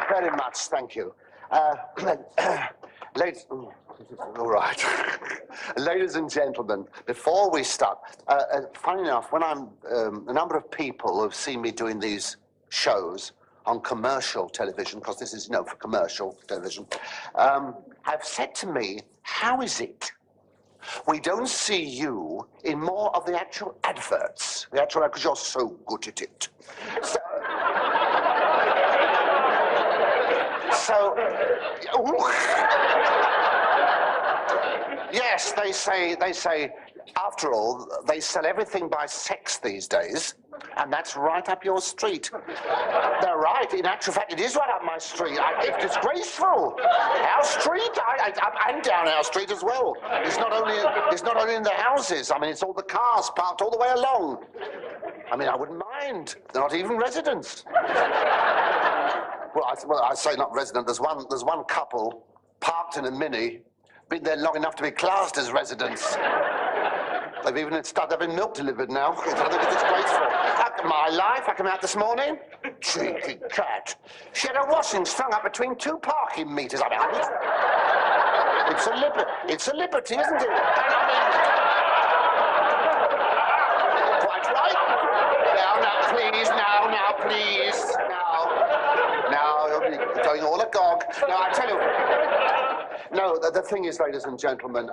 very much, thank you. Ladies, all right. Ladies and gentlemen, before we start, funny enough, when I'm, a number of people who've seen me doing these shows on commercial television, because this is, you know, for commercial television, have said to me, how is it we don't see you in more of the actual adverts? The actual, because you're so good at it. So yes, they say, after all, they sell everything by sex these days, and that's right up your street. They're right. In actual fact, it is right up my street. It's disgraceful. Our street, I'm down our street as well. It's not only in the houses. I mean, it's all the cars parked all the way along. I mean, I wouldn't mind. They're not even residents. Well, I say not resident. There's one couple parked in a Mini, been there long enough to be classed as residents. They've even started having milk delivered now. I think it's disgraceful. My life, I came out this morning, cheeky cat. She had her washing strung up between two parking meters. I mean, it's a liberty, isn't it? Quite right. Now, please. Now, you're going all agog. No, I tell you. No, the thing is, ladies and gentlemen,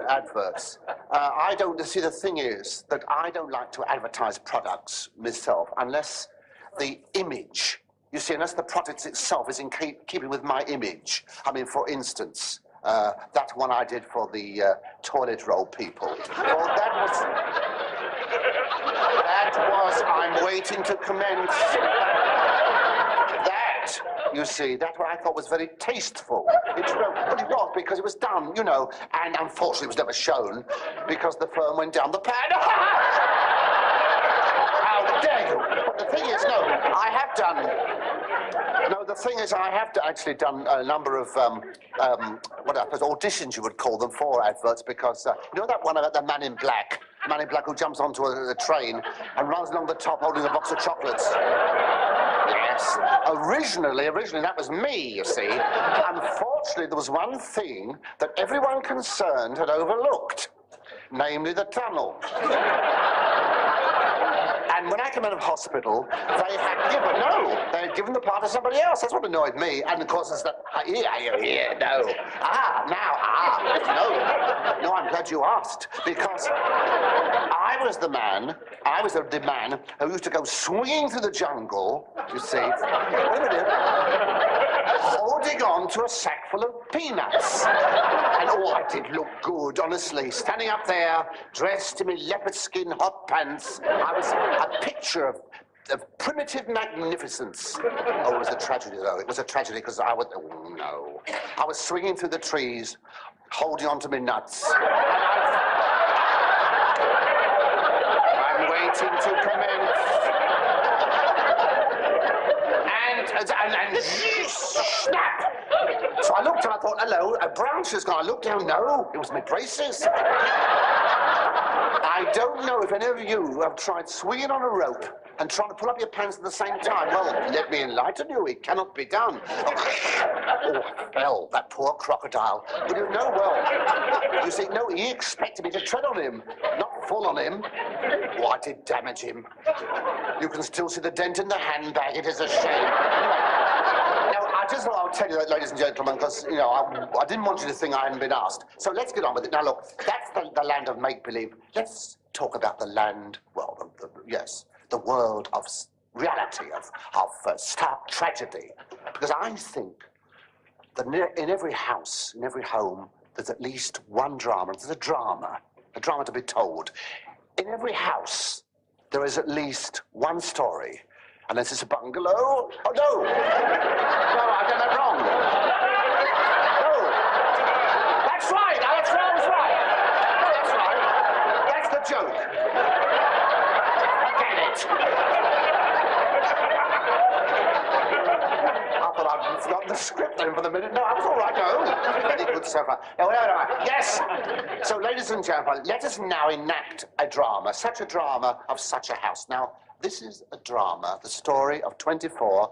adverts. I don't, see, the thing is that I don't like to advertise products myself unless the image, you see, unless the product itself is in keeping with my image. I mean, for instance, that one I did for the toilet roll people. Well, that was, I'm waiting to commence. You see, that's what I thought was very tasteful. But it was, because it was done, you know, and unfortunately it was never shown because the firm went down the pan. How dare you? But the thing is, I have actually done a number of, what I suppose, auditions you would call them for adverts, because, you know that one about the man in black? The man in black who jumps onto a train and runs along the top holding a box of chocolates. Yes. Originally, that was me, you see. Unfortunately, there was one thing that everyone concerned had overlooked, namely the tunnel. And when I came out of hospital, they had given the part to somebody else. That's what annoyed me. And of course, it's that, no, I'm glad you asked, because I was the man who used to go swinging through the jungle, you see, wait a minute, holding on to a sack full of peanuts. And I did look good, honestly, standing up there, dressed in my leopard skin hot pants. I was a picture of primitive magnificence. Oh, it was a tragedy, though. It was a tragedy, because I was swinging through the trees, holding on to my nuts. I'm waiting to commence. And snap! So I looked and I thought, hello, a branch has gone. I looked down, no, it was my braces. I don't know if any of you have tried swinging on a rope and trying to pull up your pants at the same time. Well, let me enlighten you, it cannot be done. Oh, I fell, that poor crocodile. But you know, well, you see, no, he expected me to tread on him, not fall on him. Oh, I did damage him. You can still see the dent in the handbag, it is a shame. I'll tell you that, ladies and gentlemen, because, you know, I didn't want you to think I hadn't been asked. So let's get on with it. Now, look, that's the land of make-believe. Let's talk about the land, well, yes, the world of reality, of stark tragedy. Because I think that in every house, in every home, there's at least one drama. There's a drama to be told. In every house, there is at least one story. Unless it's a bungalow. Oh, no! No, I've done that wrong. No. That's right. I was right. No, that's right. That's the joke. Forget it. I thought I'd forgotten the script then for the minute. No, I was all right. No. Very good so far. No. Yes. So, ladies and gentlemen, let us now enact a drama. Such a drama of such a house. Now, this is a drama, the story of 24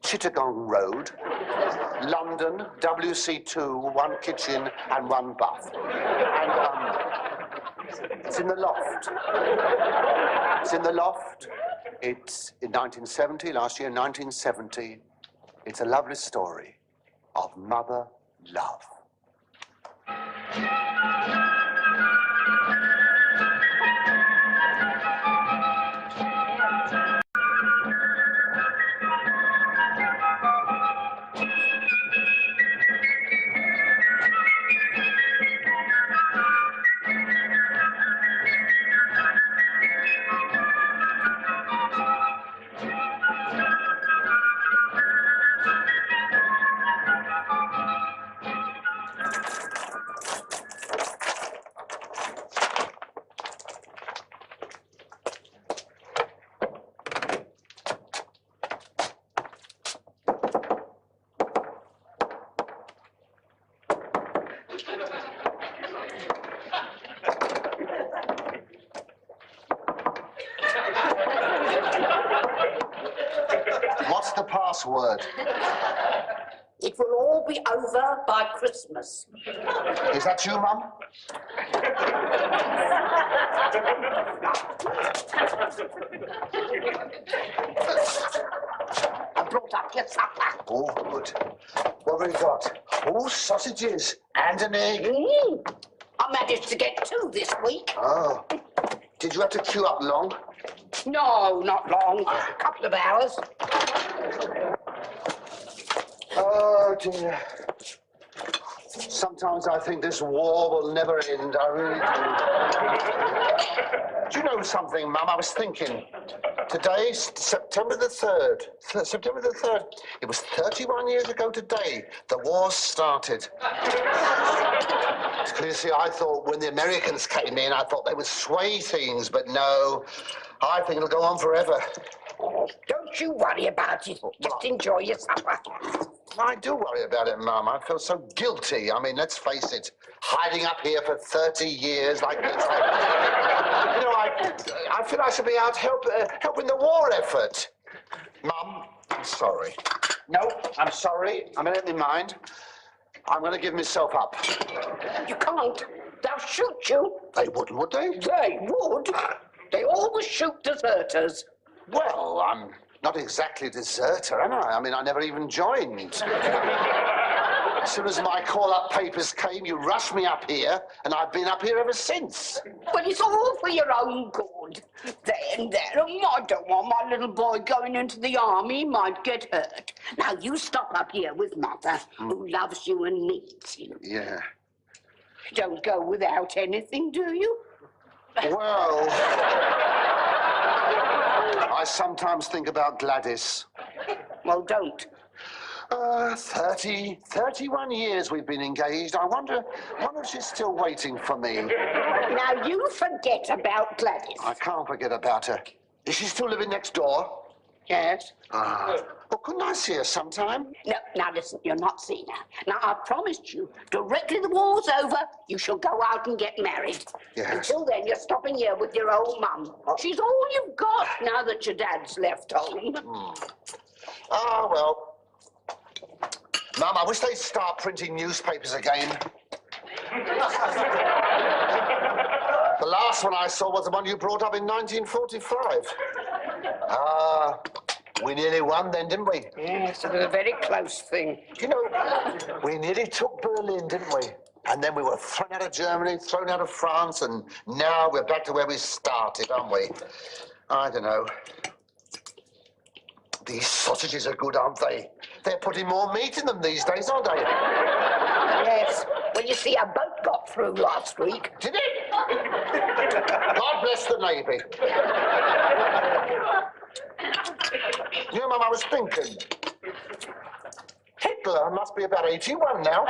Chittagong Road, London, WC2, 1 kitchen and 1 bath. And it's in the loft. It's in the loft. It's in 1970, last year, 1970. It's a lovely story of mother love. What's the password? It will all be over by Christmas. Is that you, Mum? I brought up your supper. Oh, good. What have we got? Oh, sausages and an egg. I managed to get 2 this week. Oh. Did you have to queue up long? No, not long. A couple of hours. Oh, dear. Sometimes I think this war will never end. I really do. Do you know something, Mum? I was thinking. Today's September the 3rd. September the 3rd. It was 31 years ago today the war started. You see, I thought when the Americans came in, I thought they would sway things, but no. I think it'll go on forever. Oh, don't you worry about it. Just enjoy your supper. I do worry about it, Mum. I feel so guilty. I mean, let's face it, hiding up here for 30 years like this. You know, I feel I should be out helping the war effort. Mum, I'm sorry. No, I'm sorry. I made up my mind. I'm going to give myself up. You can't. They'll shoot you. They wouldn't, would they? They would. They always shoot deserters. Well, I'm not exactly a deserter, am I? I mean, I never even joined. As soon as my call-up papers came, you rushed me up here, and I've been up here ever since. But it's all for your own good. There, I don't want my little boy going into the army. He might get hurt. Now, you stop up here with Mother, who loves you and needs you. Yeah. Don't go without anything, do you? Well, I sometimes think about Gladys. Well, don't. 31 years we've been engaged. I wonder if she's still waiting for me. Now, you forget about Gladys. I can't forget about her. Is she still living next door? Yes. Well, couldn't I see her sometime? No, now listen, you're not seeing her. Now, I promised you, directly the war's over, you shall go out and get married. Yes. Until then, you're stopping here with your old mum. She's all you've got now that your dad's left home. Ah, well. Mum, I wish they'd start printing newspapers again. The last one I saw was the one you brought up in 1945. We nearly won then, didn't we? Yes, it was a very close thing. You know, we nearly took Berlin, didn't we? And then we were thrown out of Germany, thrown out of France, and now we're back to where we started, aren't we? I don't know. These sausages are good, aren't they? They're putting more meat in them these days, aren't they? Yes. Well, you see, a boat got through last week. Did it? God bless the Navy. You know, Mum, I was thinking, Hitler must be about 81 now.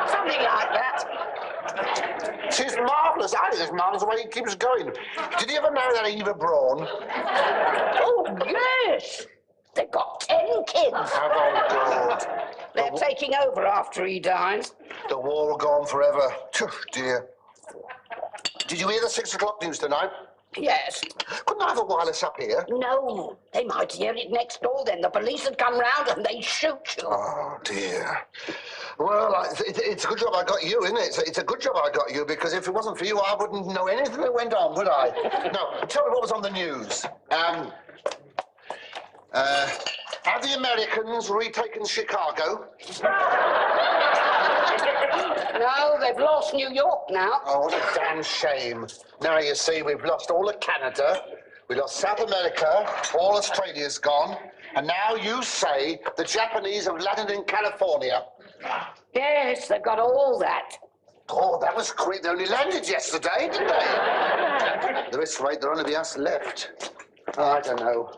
Something like that. She's marvellous. I think it's marvellous the way he keeps going. Did he ever marry that Eva Braun? Oh, yes. They've got 10 kids. Oh, God. They're taking over after he dies. The war will go on forever. Phew, dear. Did you hear the 6 o'clock news tonight? Yes. Couldn't I have a wireless up here? No, they might hear it next door then. The police would come round and they'd shoot you. Oh, dear. Well, it's a good job I got you, isn't it? It's a good job I got you, because if it wasn't for you, I wouldn't know anything that went on, would I? No, tell me what was on the news. Have the Americans retaken Chicago? No, they've lost New York now. Oh, what a damn shame. Now you see, we've lost all of Canada, we lost South America, all Australia's gone, and now you say the Japanese have landed in California. Yes, they've got all that. Oh, that was quick. They only landed yesterday, didn't they? At this rate, there'll only be us left. Oh, I don't know.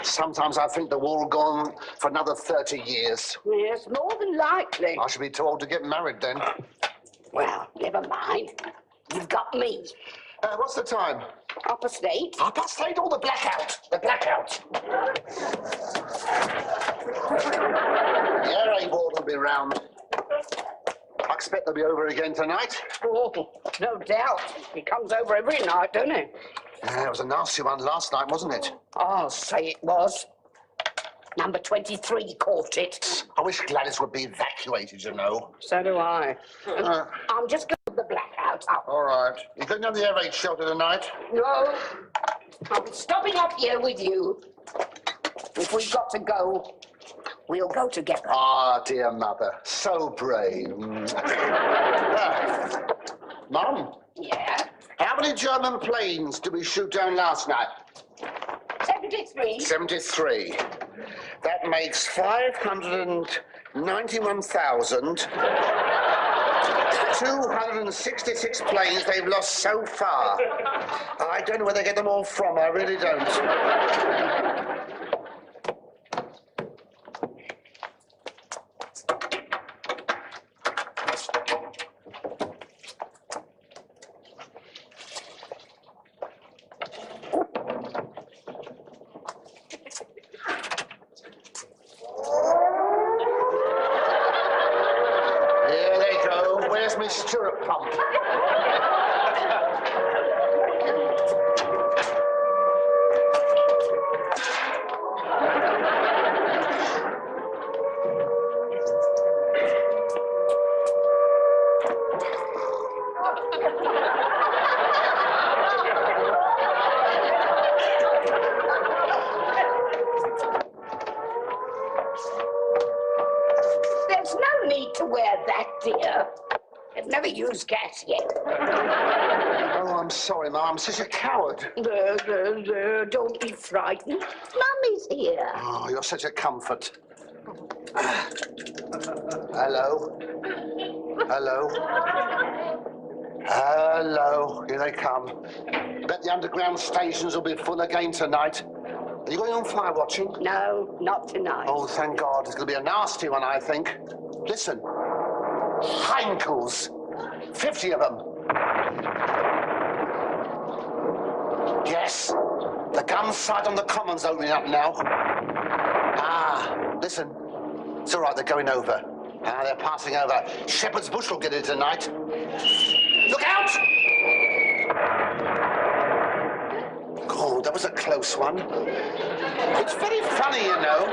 Sometimes I think the war will go on for another 30 years. Yes, more than likely. I should be too old to get married then. Well, never mind. You've got me. What's the time? 8:30. 8:30? Oh, the blackout. The blackout. The air raid ward will be round. I expect they'll be over again tonight. Oh, no doubt. He comes over every night, doesn't he? Yeah, it was a nasty one last night, wasn't it? I'll say it was. Number 23 caught it. I wish Gladys would be evacuated, you know. So do I. I'm just going to put the blackout up. All right. You going to have the air raid shelter tonight? No. I'm stopping up here with you. If we've got to go, we'll go together. Ah, dear mother. So brave. Mum? Yeah? How many German planes did we shoot down last night? 73. 73. That makes 591,266 planes they've lost so far. I don't know where they get them all from, I really don't. Stirrup pump. There's no need to wear that, dear. I've never used gas yet. Oh, I'm sorry, Mum. I'm such a coward. Don't be frightened. Mummy's here. Oh, you're such a comfort. Hello? Hello? Hello? Here they come. I bet the underground stations will be full again tonight. Are you going on fire watching? No, not tonight. Oh, thank God. It's going to be a nasty one, I think. Listen. Heinkels. 50 of them. Yes. The gun sight on the common's opening up now. Ah, listen. It's all right, they're going over. Ah, they're passing over. Shepherd's Bush will get it tonight. Look out! God, that was a close one. It's very funny, you know.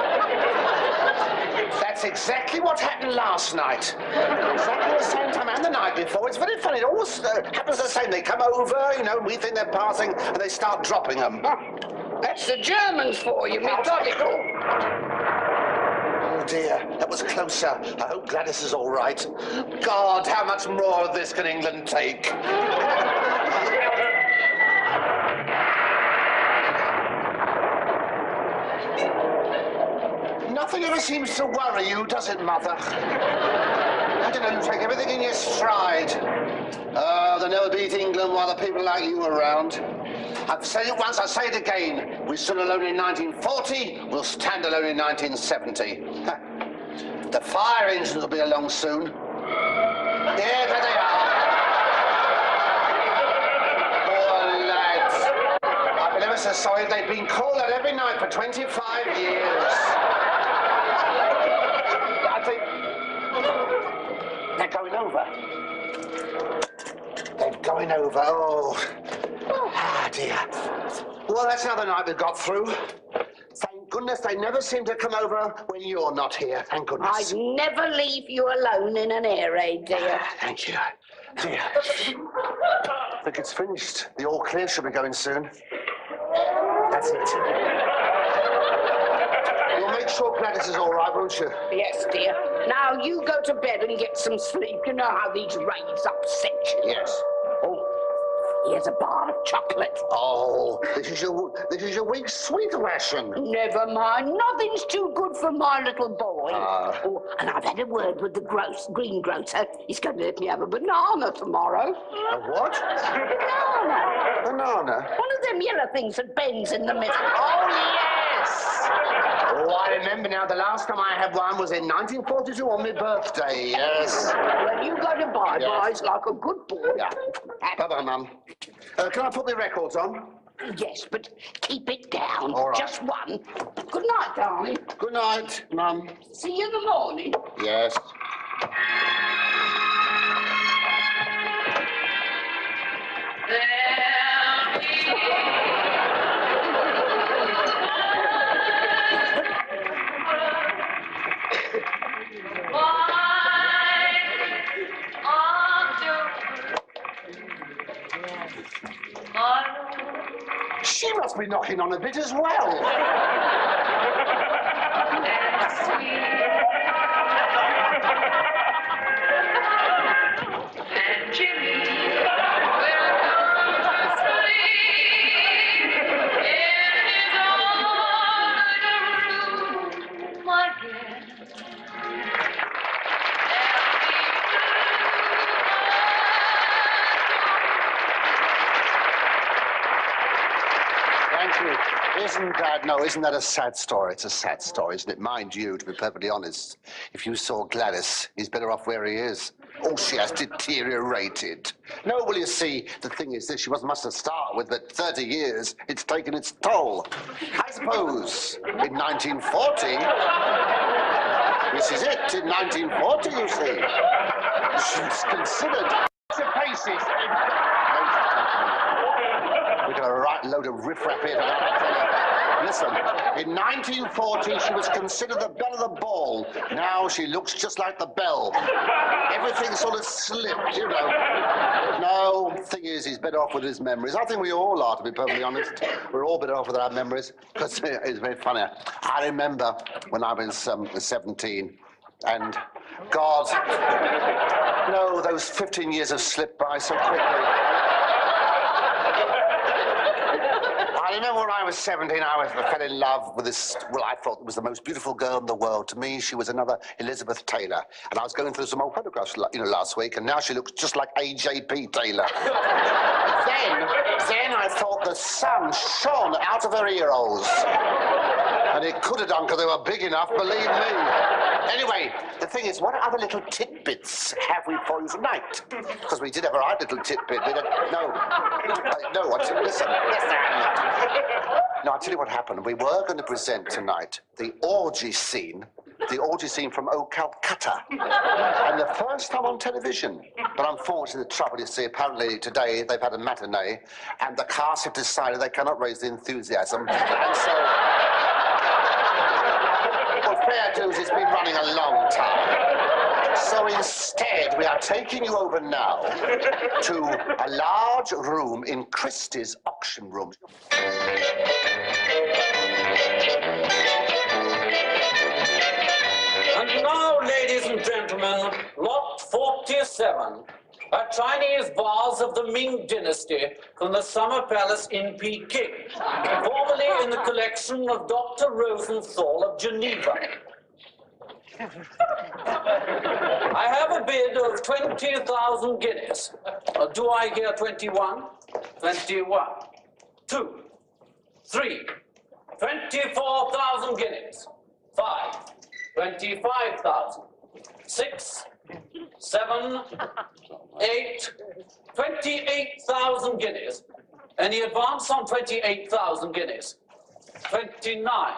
That's exactly what happened last night. Exactly the same time and the night before. It's very funny. It always happens the same. They come over, you know, we think they're passing, and they start dropping them. That's the Germans for you, methodical. Oh, dear. That was closer. I hope Gladys is all right. God, how much more of this can England take? Nothing ever seems to worry you, does it, Mother? I don't know, you take everything in your stride. Oh, they'll never beat England while the people like you are around. I've said it once, I'll say it again. We stood alone in 1940, we'll stand alone in 1970. The fire engines will be along soon. Yeah, there they are. Poor lads. I've been ever so sorry they've been called out every night for 25 years. I think they're going over. going over. Oh. Ah, dear. Well, that's another night we've got through. Thank goodness they never seem to come over when you're not here. Thank goodness. I'd never leave you alone in an air raid, dear. Thank you. Dear. I think it's finished. The all clear should be going soon. That's it. You'll make sure Gladys is all right, won't you? Yes, dear. Now you go to bed and get some sleep. You know how these raids upset you. Yes. Oh, here's a bar of chocolate. Oh, this is your week's sweet ration. Never mind. Nothing's too good for my little boy. Oh, and I've had a word with the greengrocer. He's going to let me have a banana tomorrow. A what? Banana. Banana? One of them yellow things that bends in the middle. Oh, yes! Oh, I remember now. The last time I had one was in 1942 on my birthday, yes. Well, you go to bye-byes like a good boy. Yeah. Bye-bye, Mum. Can I put the records on? Yes, but keep it down. All right. Just one. Good night, darling. Good night, Mum. See you in the morning. Yes. She must be knocking on a bit as well. Isn't that a sad story? It's a sad story, isn't it? Mind you, to be perfectly honest, if you saw Gladys, he's better off where he is. Oh, she has deteriorated. No, well, you see, the thing is this, she must have started with, but 30 years, it's taken its toll. I suppose, in 1940, this is it, in 1940, you see, she's considered to paces. We've got a right load of riffraff here tonight. Listen, in 1940, she was considered the belle of the ball. Now she looks just like the belle. Everything sort of slipped, you know. No, thing is, he's better off with his memories. I think we all are, to be perfectly honest. We're all better off with our memories, because it's very funny. I remember when I was 17, and God, no, those 15 years have slipped by so quickly. I remember when I was 17, I fell in love with this, well, I thought it was the most beautiful girl in the world. To me, she was another Elizabeth Taylor. And I was going through some old photographs, you know, last week, and now she looks just like AJP Taylor. Then I thought the sun shone out of her ear holes. And it could have done because they were big enough, believe me. Anyway, the thing is, what other little tidbits have we for you tonight? Because we did have a right little tidbit. Listen. No, I'll tell you what happened. We were going to present tonight the orgy scene from Oh Calcutta. And the first time on television. But unfortunately, the trouble, you see, apparently today they've had a matinee, and the cast have decided they cannot raise the enthusiasm. And so... Well, fair dues, it's been running a long time. So instead, we are taking you over now to a large room in Christie's auction room. And now, ladies and gentlemen, lot 47. A Chinese vase of the Ming Dynasty from the Summer Palace in Peking, formerly in the collection of Dr. Rosenthal of Geneva. I have a bid of 20,000 guineas. Do I hear 21? 21. 2. 3. 24,000 guineas. 5. 25,000. 6. 7. 8. 28,000 guineas. Any advance on 28,000 guineas? 29.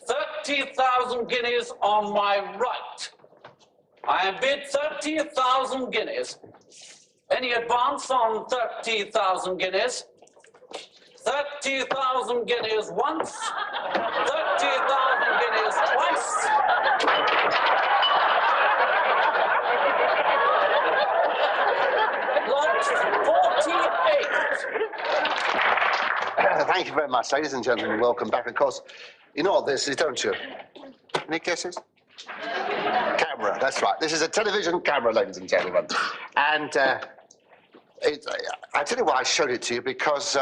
30,000 guineas on my right. I bid 30,000 guineas. Any advance on 30,000 guineas? 30,000 guineas once, 30,000 guineas twice. Lot 48. Thank you very much, ladies and gentlemen. Welcome back. Of course, you know what this is, don't you? Any guesses? Camera, that's right. This is a television camera, ladies and gentlemen. And I tell you why I showed it to you, because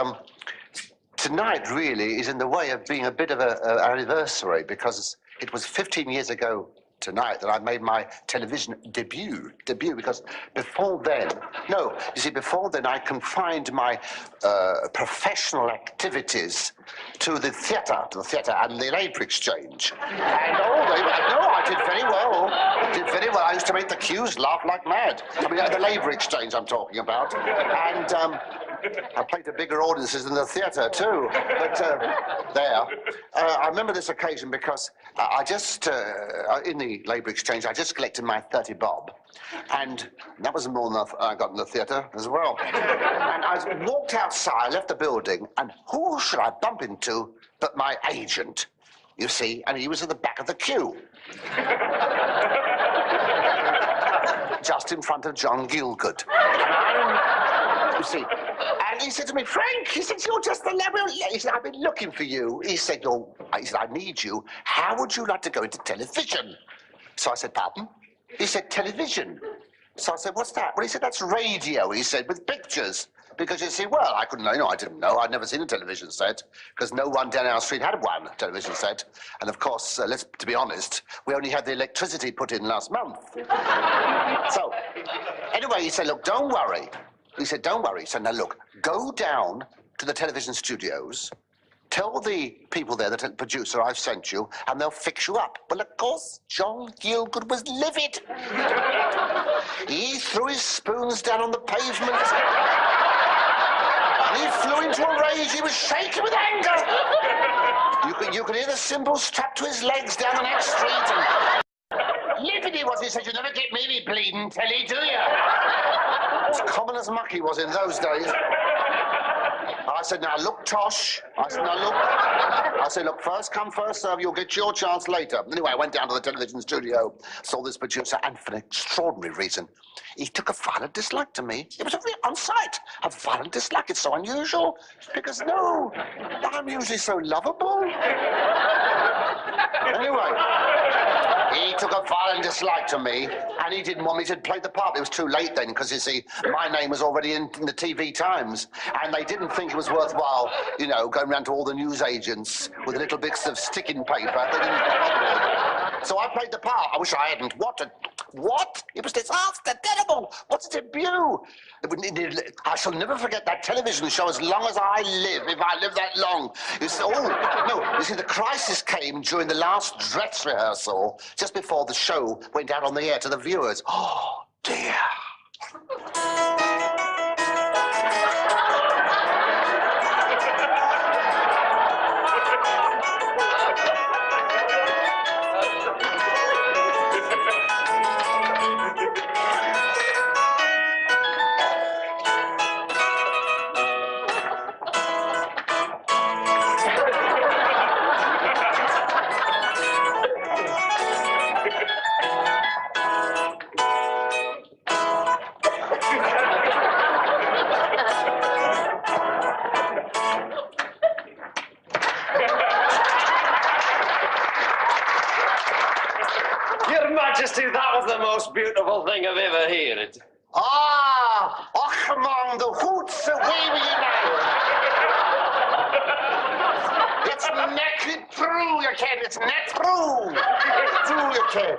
tonight really is in the way of being a bit of an anniversary, because it was 15 years ago tonight that I made my television debut, because before then, before then I confined my professional activities to the theatre and the Labour Exchange. And I did very well. I used to make the queues laugh like mad. I mean, the Labour Exchange I'm talking about. And I played to bigger audiences than the theatre too. But I remember this occasion because I just, in the Labour Exchange, I just collected my 30 bob. And that was more than I got in the theatre as well. And I walked outside, left the building, and who should I bump into but my agent, you see, and he was at the back of the queue. Just in front of John Gielgud. You see, and he said to me, Frank, he said, you're just the level. He said, I've been looking for you. He said, I need you. How would you like to go into television? So I said, pardon? He said, television. So I said, what's that? Well, he said, that's radio, he said, with pictures. Because you see, well, I couldn't know, I didn't know. I'd never seen a television set, because no one down our street had one television set. And of course, to be honest, we only had the electricity put in last month. So, anyway, he said, look, don't worry. He said, don't worry. He said, now look, go down to the television studios, tell the people there, the producer, I've sent you, and they'll fix you up. Well, of course, John Gielgud was livid. He threw his spoons down on the pavement. He flew into a rage. He was shaking with anger. You could hear the cymbals strapped to his legs down the next street. And livid he was. He said, you never get me bleeding telly, do you? As common as muck he was in those days. I said, now look, Tosh. I said, look, first come, first serve. You'll get your chance later. Anyway, I went down to the television studio, saw this producer, and for an extraordinary reason, he took a violent dislike to me. It was on sight. A violent dislike. It's so unusual. Because, no, I'm usually so lovable. Anyway, he took a violent dislike to me, and he didn't want me to play the part. It was too late then, because, you see, my name was already in the TV Times, and they didn't think it was worthwhile, you know, going around to all the news agents with little bits of sticking paper. They didn't bother with it. So I played the part. I wish I hadn't. What? It was disaster, terrible. What's a debut? I shall never forget that television show as long as I live, if I live that long. You see, the crisis came during the last dress rehearsal, just before the show went out on the air to the viewers. Oh, dear. Your Majesty, that was the most beautiful thing I've ever heard. Ah! Oh, come on, the hoots away with you now! It's neck through, you can. It's neck through. Through, you can.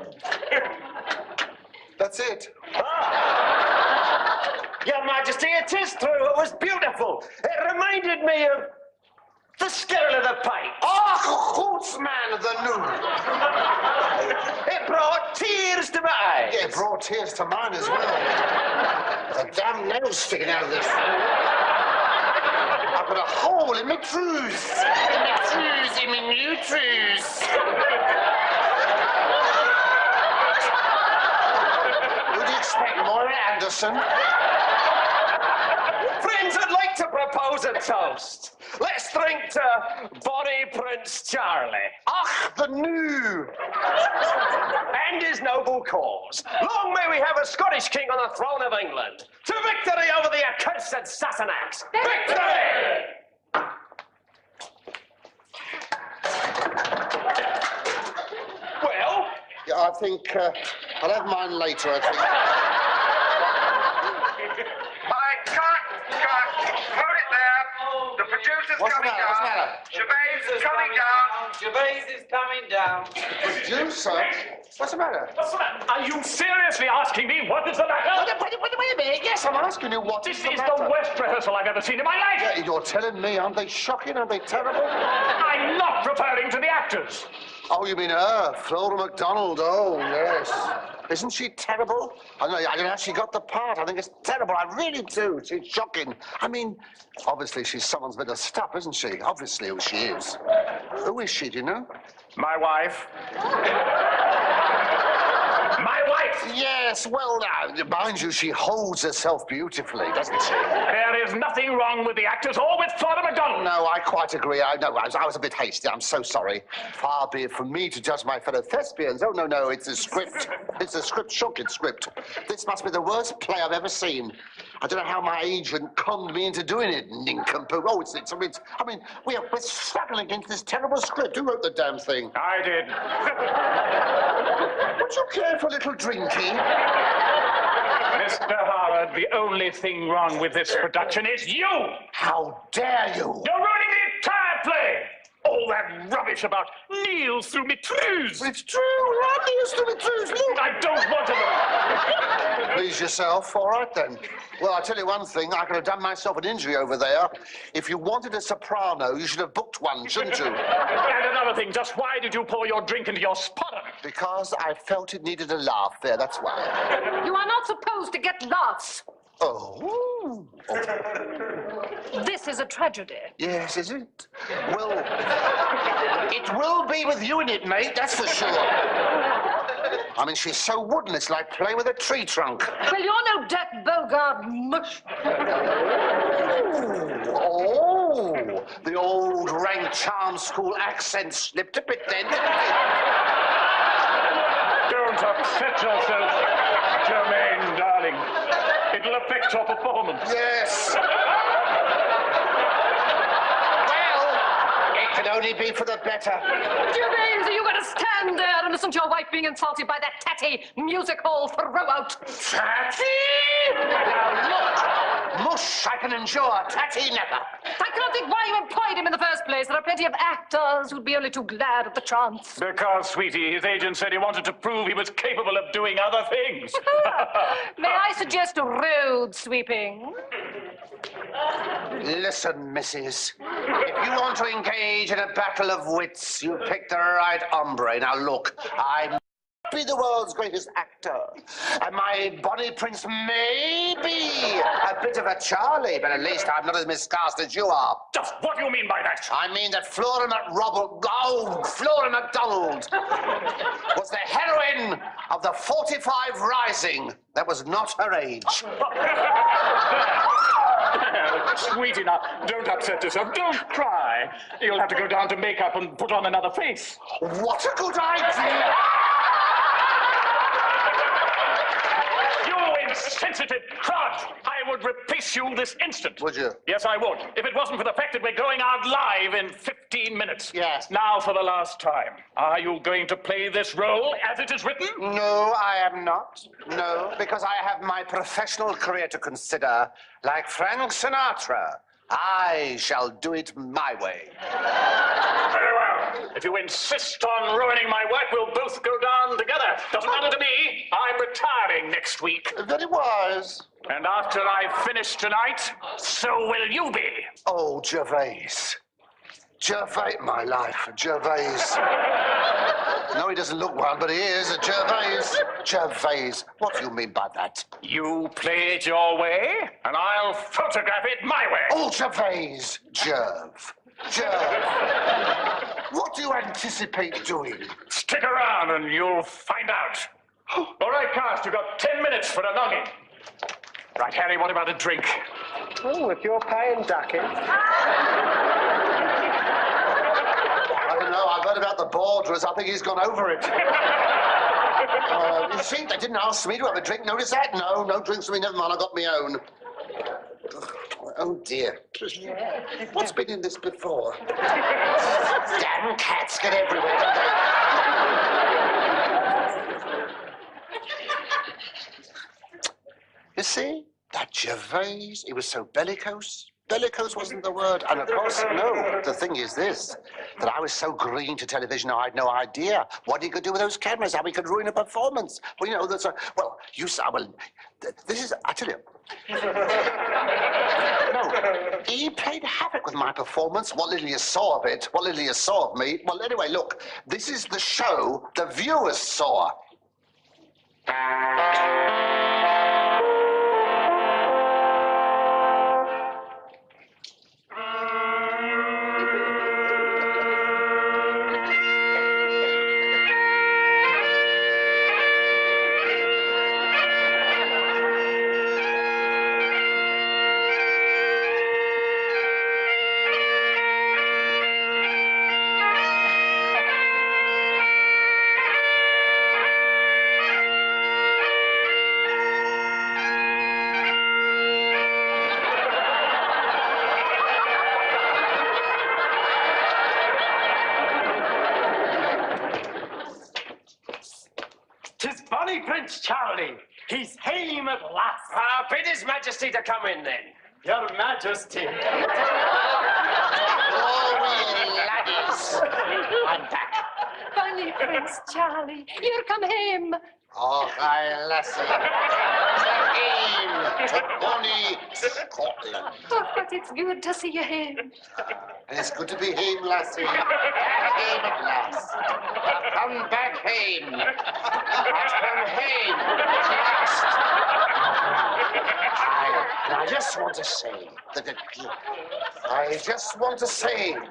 That's it. Your Majesty, it is true. It was beautiful. It reminded me of the Skirl of the Pipe. Oh, hoots, man of the noon. It brought tears to my eyes. Yeah, it brought tears to mine as well. The damn nails sticking out of this. I've got a hole in my trews. In my new trews. Who do you expect Moira Anderson. Friends, I'd like to propose a toast. Let's drink to Bonnie Prince Charlie. Ach, the new. And his noble cause. Long may we have a Scottish king on the throne of England. To victory over the accursed Sassenachs. Victory! Well? Yeah, I think I'll have mine later, I think. Hold it there. The producer's What's the coming matter? What's the down. matter? Gervais is coming down. Gervais is coming down. Producer? What's the matter? What's the matter? Are you seriously asking me what is the matter? Wait a minute. Yes, I'm asking you what This is the is matter. the worst rehearsal I've ever seen in my life. Yeah, you're telling me, aren't they shocking? Aren't they terrible? I'm not referring to the actors. Oh, you mean her, Flora MacDonald? Oh, yes. Isn't she terrible? I don't know how she got the part. I think it's terrible. I really do. She's shocking. I mean, obviously she's someone's bit of stuff, isn't she? Obviously who she is. Who is she, do you know? My wife. My wife! Yes, well, now, mind you, she holds herself beautifully, doesn't she? There is nothing wrong with the actors or with Flora MacDonald. No, I quite agree. I was a bit hasty. I'm so sorry. Far be it from me to judge my fellow thespians. Oh, no, it's a script. It's a script, shocking script. This must be the worst play I've ever seen. I don't know how my agent conned me into doing it, nincompoop. Oh, I mean, we're struggling against this terrible script. Who wrote the damn thing? I did. Would you care for a little drinky? Mr. Howard, the only thing wrong with this production is you! How dare you? You're ruining the entire play! All that rubbish about Niels through me trews! It's true. Niels through me trews. Look. I don't want to know. Please yourself. All right, then. Well, I'll tell you one thing. I could have done myself an injury over there. If you wanted a soprano, you should have booked one, shouldn't you? And another thing, just why did you pour your drink into your spotter? Because I felt it needed a laugh there, that's why. You are not supposed to get laughs. Oh. This is a tragedy. Yes, is it? Well, it will be with you in it, mate, that's for sure. I mean, she's so wooden, it's like playing with a tree trunk. Well, you're no Jack Bogart mush. Oh, the old rank charm school accent slipped a bit then, didn't it? Don't upset yourself, Jermaine, darling. It'll affect your performance. Yes. Well, it can only be for the better. James, are you going to stand there and listen to your wife being insulted by that tatty music hall throwout? Tatty? Now look, mush I can endure, tatty never. I cannot think why you employed him in the first place. There are plenty of actors who'd be only too glad of the chance. Because, sweetie, his agent said he wanted to prove he was capable of doing other things. May I suggest road sweeping? Listen, missus, if you want to engage in a battle of wits, you pick the right hombre. Now look, I'm be the world's greatest actor, and my Bonnie Prince may be a bit of a Charlie, but at least I'm not as miscast as you are. Just what do you mean by that? I mean that Flora MacDonald was the heroine of the 45 Rising. That was not her age. Sweetie, now, don't upset yourself. Don't cry. You'll have to go down to makeup and put on another face. What a good idea! You insensitive crud! I would replace you this instant. Would you? Yes, I would. If it wasn't for the fact that we're going out live in 15 minutes. Yes. Now for the last time. Are you going to play this role as it is written? No, I am not. No, because I have my professional career to consider. Like Frank Sinatra, I shall do it my way. Very well. If you insist on ruining my work, we'll both go down together. Doesn't matter to me. I'm retiring next week. Very wise. And after I finish tonight, so will you be. Oh, Gervais. Gervais, my life, Gervais. No, he doesn't look one, but he is. Gervais. Gervais. What do you mean by that? You play it your way, and I'll photograph it my way. Oh, Gervais. Jerv. What do you anticipate doing? Stick around and you'll find out. All right, cast, you've got 10 minutes for a noggin. Right, Harry, what about a drink? Oh, if you're paying, Ducky. I don't know. I've heard about the borders. I think he's gone over it. You see, they didn't ask me to have a drink. Notice that? No, no drinks for me. Never mind. I got my own. Oh, dear. What's been in this before? Damn cats get everywhere, don't they? You see? That Gervais, he was so bellicose. Bellicose wasn't the word. And of course, no, the thing is this, that I was so green to television, I had no idea what he could do with those cameras, how he could ruin a performance. Well, you know, that's a, well, you saw, well, this is, I tell you. No, he played havoc with my performance. What little you saw of it, what little you saw of me. Well, anyway, look, this is the show the viewers saw. Prince Charlie, he's hame at last. Bid His Majesty to come in, then. Your Majesty. Oh, we laddies. I'm back. Funny Prince Charlie, you're come home. Oh, my lassie. Again to bonny Scotland. Oh, but it's good to see you home. And it's good to be home, lassie. Home at last. I've come back home. I've come home at last. I just want to say that I just want to say, and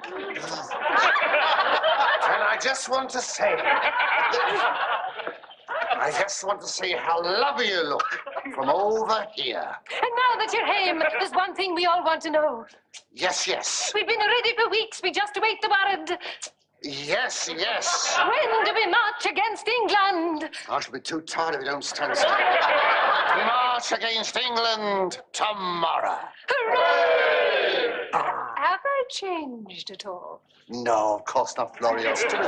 I just want to say I just want to say how lovely you look from over here. And now that you're home, there's one thing we all want to know. Yes, yes. We've been ready for weeks. We just await the word. Yes, yes. When do we march against England? I shall be too tired if you don't stand still. March against England tomorrow. Hooray! Have I changed at all? No, of course not, Florio. Still.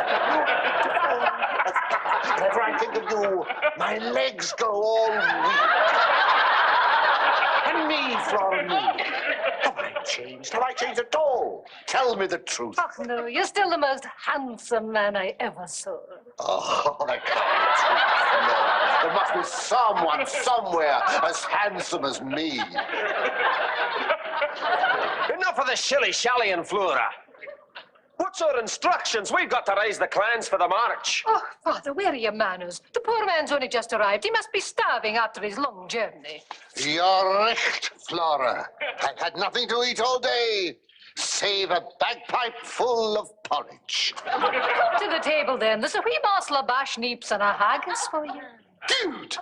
Whenever I think of you, my legs go all weak. And me, Flora, me. Have I changed? Have I changed at all? Tell me the truth. Oh, no, you're still the most handsome man I ever saw. Oh, that can't be true, Flora. There must be someone somewhere as handsome as me. Enough of the shilly-shallying, Flora. What's our instructions? We've got to raise the clans for the march. Oh, Father, where are your manners? The poor man's only just arrived. He must be starving after his long journey. You're recht, Flora. I've had nothing to eat all day, save a bagpipe full of porridge. Come to the table, then. There's a wee morsel of bash neeps and a haggis for you. Good.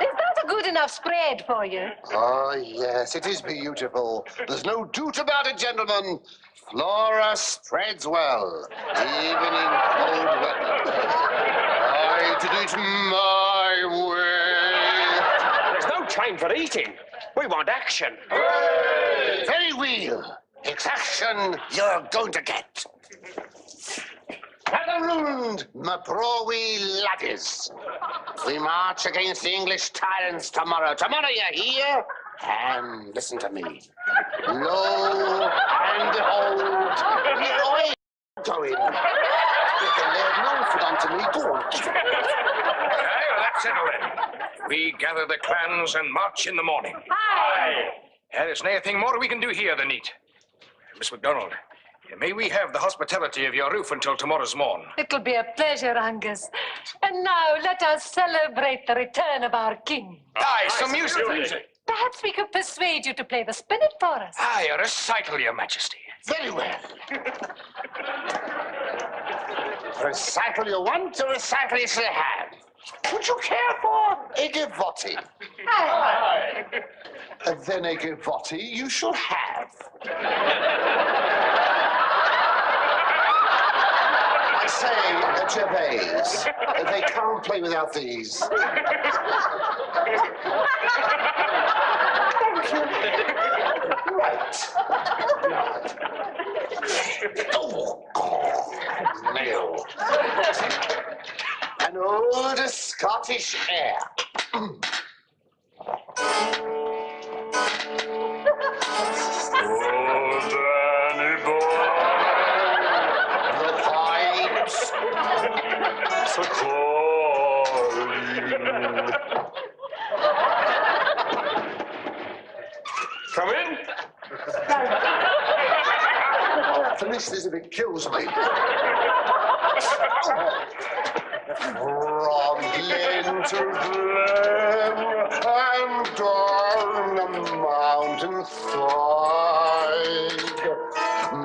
Is that a good enough spread for you? Oh, yes, it is beautiful. There's no doubt about it, gentlemen. Flora spreads well, even in cold weather. I did it my way. There's no time for eating. We want action. Very well. It's action you're going to get. Around, my browy laddies. We march against the English tyrants tomorrow. Tomorrow, you hear? And listen to me. Lo and behold, oi, going. You can lay no foot onto me. Go on. Aye, well, that's settled then. We gather the clans and march in the morning. Aye. There's nothing more we can do here than eat. Miss MacDonald, may we have the hospitality of your roof until tomorrow's morn? It'll be a pleasure, Angus. And now let us celebrate the return of our king. Aye, some music. Perhaps we could persuade you to play the spinet for us. Aye, a recital, your majesty. Very well. Recital you want, a recital you shall have. Would you care for a gavotti? Then a gavotti you shall have. I say, Gervais, they can't play without these. Thank you. Right. No. An old Scottish air. Come in. Finish this if it kills me. From glen to glen and down the mountain side,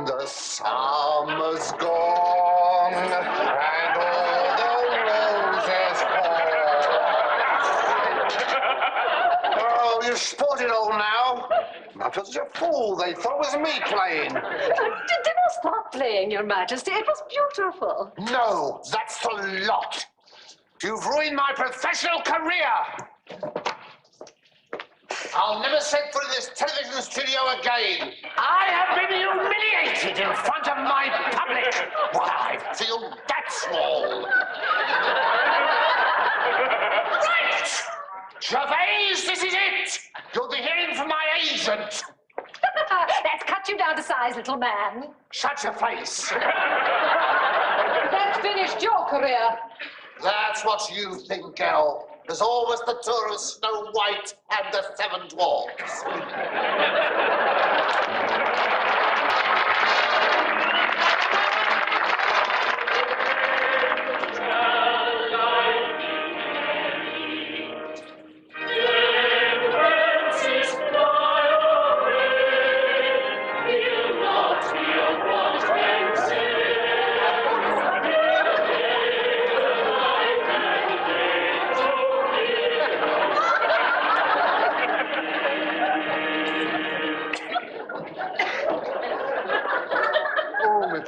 the summer's gone and all the roses fall. Oh, you spotted all now. I felt such a fool. They thought it was me playing. Didn't stop playing, Your Majesty. It was beautiful. No, that's a lot. You've ruined my professional career. I'll never set foot in this television studio again. I have been humiliated in front of my public. Why, I feel that small. Right! Gervais, this is it. You'll be hearing from my agent. Let's cut you down to size, little man. Shut your face. That's finished your career. That's what you think, girl. There's always the tour of Snow White and the Seven Dwarfs.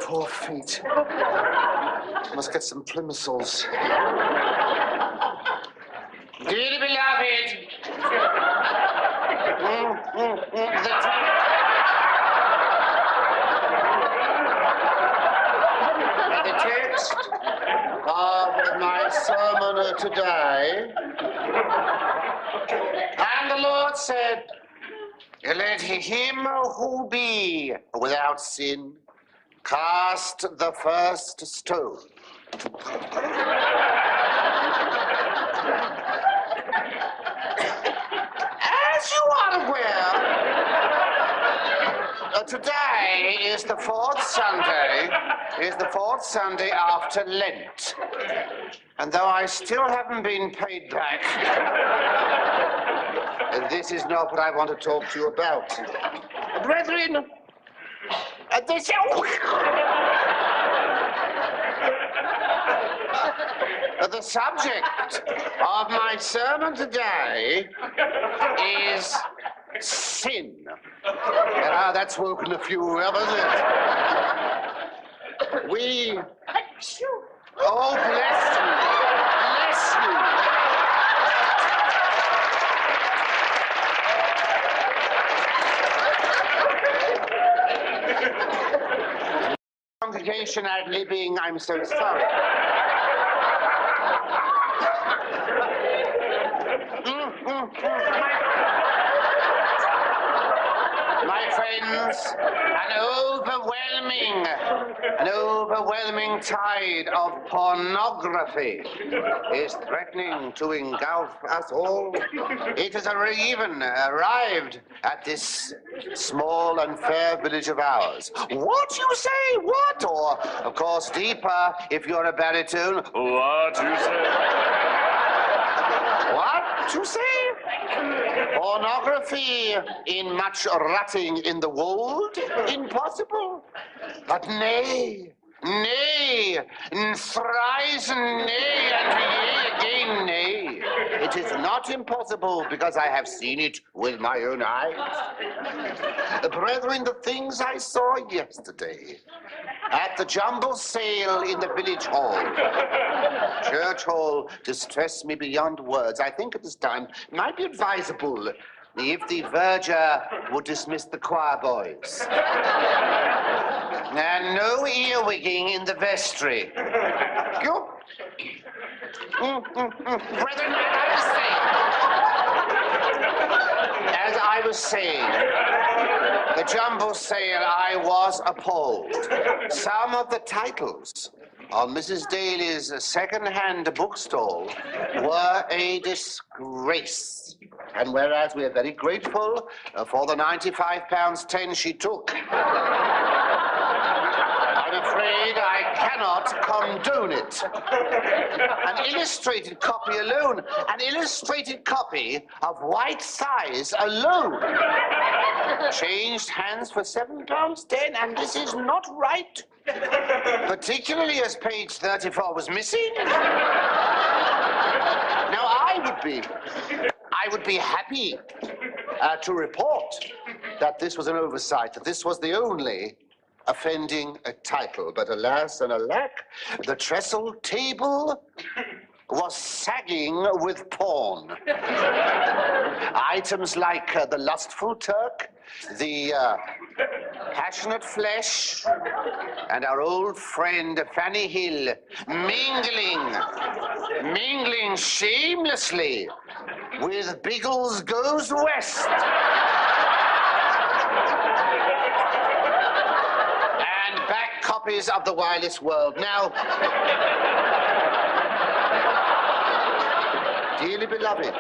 Poor feet. Must get some Plimsolls. Dearly beloved. The text of my sermon today. And the Lord said, let him who be without sin cast the first stone. As you are aware, today is the fourth Sunday after Lent. And though I still haven't been paid back, this is not what I want to talk to you about. Brethren, the subject of my sermon today is sin. Now, that's woken a few, hasn't it? We... Oh, bless you. Bless you. Congregation ad-libbing, I'm so sorry. My friends, an overwhelming tide of pornography is threatening to engulf us all. It has even arrived at this small and fair village of ours. What you say? What? Or, of course, deeper, if you're a baritone. What you say? What you say? Pornography in much rutting in the wold? Impossible. But nay, Nay, thrice nay, and yea again nay. It is not impossible, because I have seen it with my own eyes. Brethren, the things I saw yesterday at the jumble sale in the village hall, church hall, distressed me beyond words. I think at this time it might be advisable if the verger would dismiss the choir boys. And no earwigging in the vestry. You? Brethren, as I was saying, the jumble sale, I was appalled. Some of the titles on Mrs. Daly's second-hand bookstall were a disgrace. And whereas we are very grateful for the £95.10 she took, I'm afraid I cannot condone it. An illustrated copy alone, an illustrated copy of White Thighs alone, changed hands for £7.10, and this is not right. Particularly as page 34 was missing. Now I would be happy to report that this was an oversight, that this was the only offending title, but alas and alack, the trestle table was sagging with porn. Items like the lustful Turk, the passionate flesh, and our old friend Fanny Hill mingling shamelessly with Biggles Goes West. And back copies of The Wireless World. Now, dearly beloved,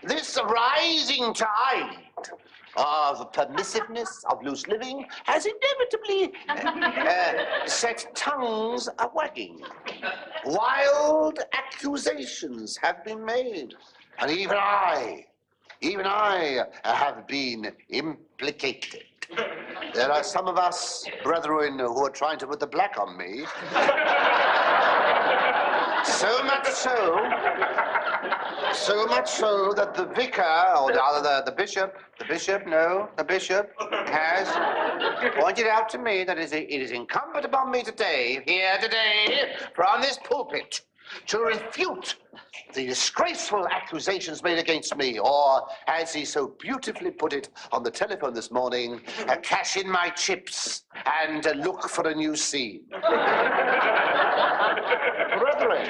this rising tide of permissiveness, of loose living, has inevitably set tongues a-wagging. Wild accusations have been made, and even I have been implicated. There are some of us, brethren, who are trying to put the black on me. So much so that the vicar, or rather the bishop has pointed out to me that it is incumbent upon me today, from this pulpit, to refute the disgraceful accusations made against me, or, as he so beautifully put it on the telephone this morning, cash in my chips and look for a new scene. Brethren,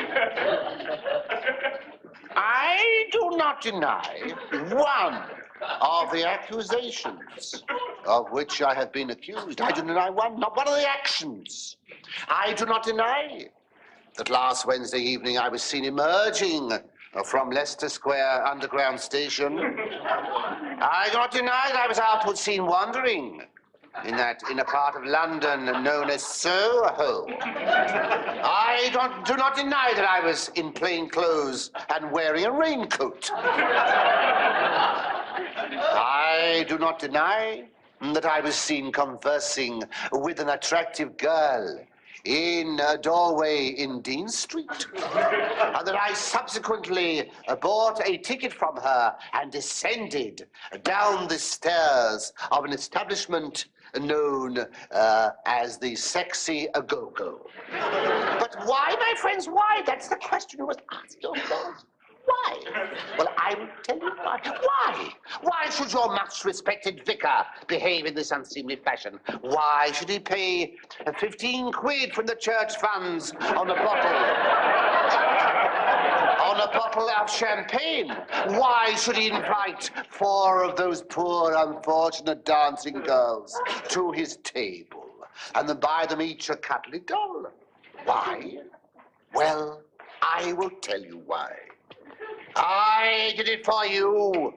I do not deny one of the accusations of which I have been accused. I do not deny not one of the actions. I do not deny that last Wednesday evening I was seen emerging from Leicester Square Underground Station. I do not deny that I was afterwards seen wandering in a part of London known as Soho. I do not deny that I was in plain clothes and wearing a raincoat. I do not deny that I was seen conversing with an attractive girl in a doorway in Dean Street, and that I subsequently bought a ticket from her and descended down the stairs of an establishment known as the Sexy A-Go-Go. But why, my friends, why? That's the question you must ask yourselves. Why? Well, I will tell you why. Why? Why should your much respected vicar behave in this unseemly fashion? Why should he pay 15 quid from the church funds on a bottle of champagne? Why should he invite 4 of those poor, unfortunate dancing girls to his table and then buy them each a cuddly doll? Why? Well, I will tell you why. I did it for you.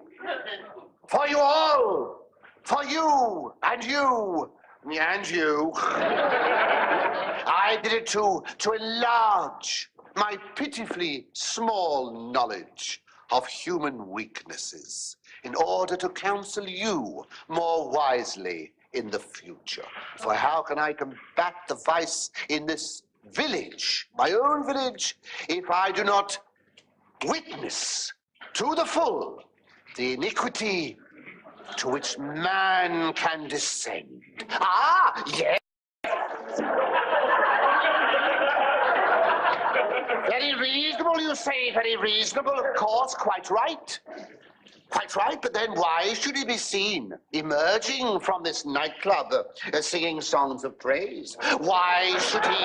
For you all. For you and you and you. I did it to enlarge my pitifully small knowledge of human weaknesses in order to counsel you more wisely in the future. For how can I combat the vice in this village, my own village, if I do not witness to the full the iniquity to which man can descend? Ah, yes. Very reasonable, you say, very reasonable, of course, quite right. Quite right, but then why should he be seen emerging from this nightclub singing songs of praise? Why should he...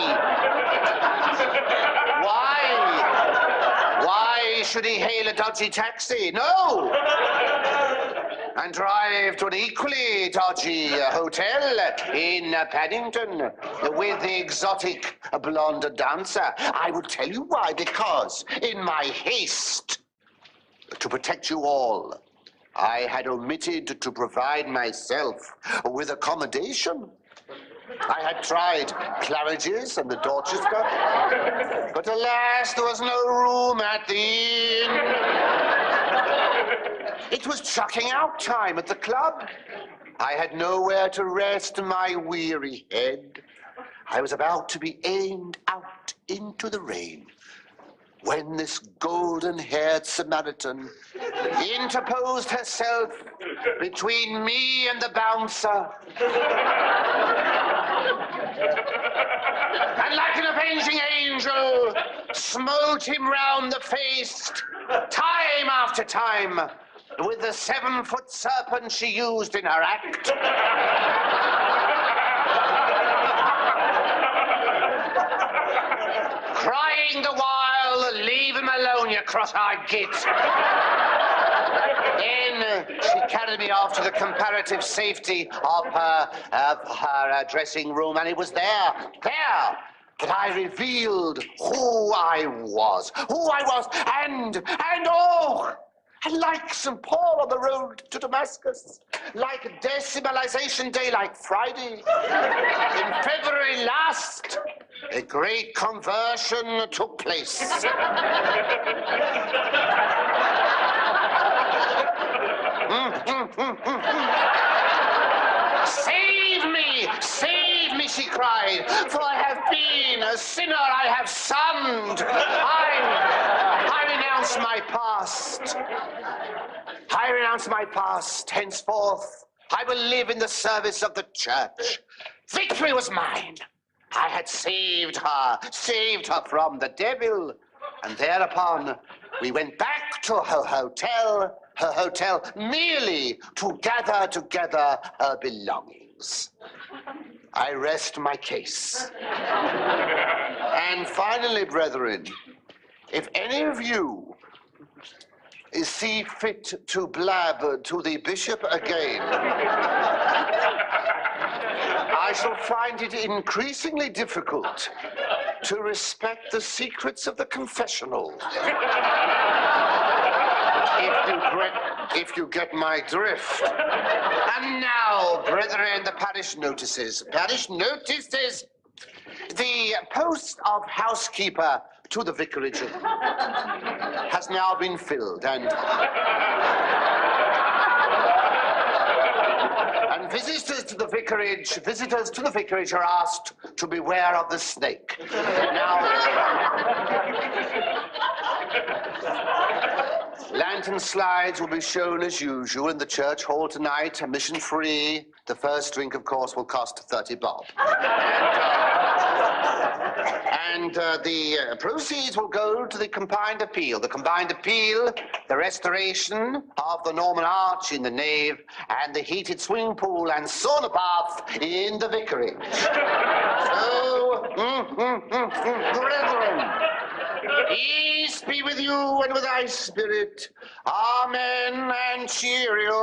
Why should he hail a dodgy taxi? No! And drive to an equally dodgy hotel in Paddington with the exotic blonde dancer. I will tell you why, because in my haste to protect you all, I had omitted to provide myself with accommodation. I had tried Claridge's and the Dorchester, but alas, there was no room at the inn. It was chucking out time at the club. I had nowhere to rest my weary head. I was about to be aimed out into the rain when this golden-haired Samaritan interposed herself between me and the bouncer. And like an avenging angel, smote him round the face, time after time, with the 7-foot serpent she used in her act. Crying the while, leave him alone, you cross-eyed git. Then she carried me off to the comparative safety of her dressing room, and it was there, that I revealed who I was, and oh, and like St. Paul on the road to Damascus, like Decimalization Day, like Friday, in February last, a great conversion took place. Save me, she cried, for I have been a sinner, I have sinned. I renounce my past. I renounce my past. Henceforth, I will live in the service of the church. Victory was mine. I had saved her from the devil. And thereupon, we went back to her hotel, merely to gather together her belongings. I rest my case. And finally, brethren, if any of you see fit to blab to the bishop again, I shall find it increasingly difficult to respect the secrets of the confessional. If you get my drift. And now, brethren, the parish notices. Parish notices. The post of housekeeper to the vicarage has now been filled, and visitors to the vicarage are asked to beware of the snake. Now, lantern slides will be shown as usual in the church hall tonight, admission free. The first drink, of course, will cost 30 bob. And the proceeds will go to the combined appeal. The combined appeal, the restoration of the Norman arch in the nave, and the heated swimming pool and sauna bath in the vicarage. So, brethren, peace be with you and with thy spirit. Amen and cheerio.